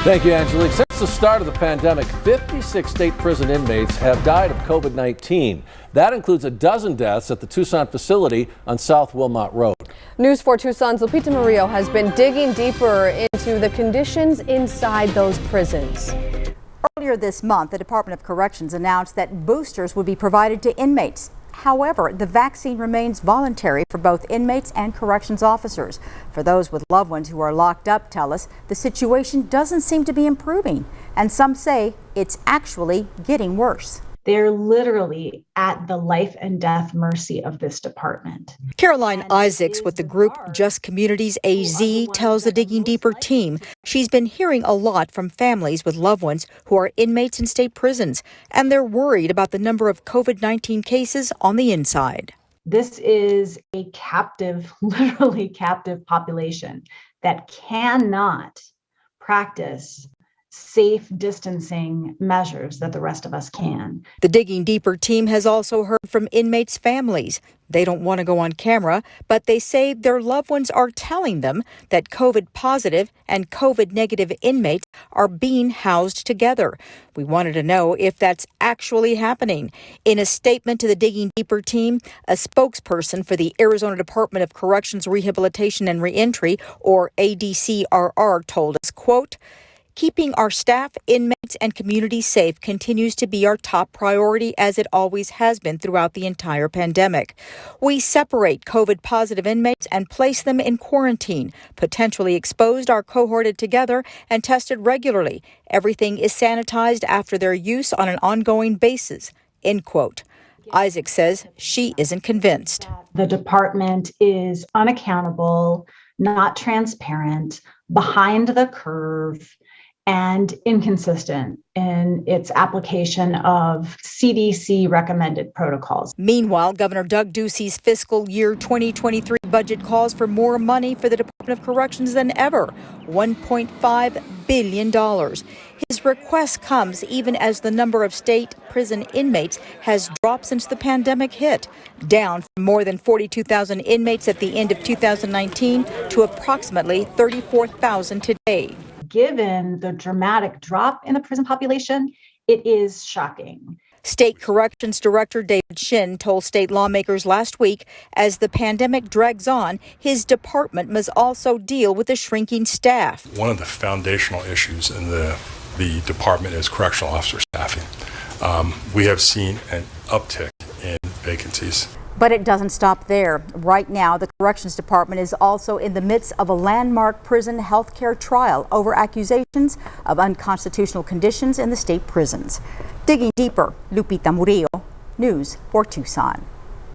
Thank you, Angelique. Since the start of the pandemic, 56 state prison inmates have died of COVID-19. That includes a dozen deaths at the Tucson facility on South Wilmot Road. News 4 Tucson's Lupita Murillo has been digging deeper into the conditions inside those prisons. Earlier this month, the Department of Corrections announced that boosters would be provided to inmates. However, the vaccine remains voluntary for both inmates and corrections officers. For those with loved ones who are locked up, tell us, the situation doesn't seem to be improving, and some say it's actually getting worse. They're literally at the life and death mercy of this department. Caroline Isaacs with the group Just Communities AZ tells the Digging Deeper team she's been hearing a lot from families with loved ones who are inmates in state prisons, and they're worried about the number of COVID-19 cases on the inside. This is a captive, literally captive population that cannot practice safe distancing measures that the rest of us can. The Digging Deeper team has also heard from inmates' families. They don't want to go on camera, but they say their loved ones are telling them that COVID positive and COVID negative inmates are being housed together. We wanted to know if that's actually happening. In a statement to the Digging Deeper team, a spokesperson for the Arizona Department of Corrections Rehabilitation and Reentry, or ADCRR, told us, quote, "Keeping our staff, inmates, and community safe continues to be our top priority, as it always has been throughout the entire pandemic. We separate COVID-positive inmates and place them in quarantine. Potentially exposed are cohorted together and tested regularly. Everything is sanitized after their use on an ongoing basis." End quote. Isaac says she isn't convinced. The department is unaccountable, not transparent, behind the curve, and inconsistent in its application of CDC recommended protocols. Meanwhile, Governor Doug Ducey's fiscal year 2023 budget calls for more money for the Department of Corrections than ever, $1.5 billion. His request comes even as the number of state prison inmates has dropped since the pandemic hit, down from more than 42,000 inmates at the end of 2019 to approximately 34,000 today. Given the dramatic drop in the prison population, it is shocking. State Corrections Director David Shin told state lawmakers last week, as the pandemic drags on, his department must also deal with a shrinking staff. One of the foundational issues in the department is correctional officer staffing. We have seen an uptick in vacancies. But it doesn't stop there. Right now, the Corrections Department is also in the midst of a landmark prison health care trial over accusations of unconstitutional conditions in the state prisons. Digging deeper, Lupita Murillo, News 4 Tucson.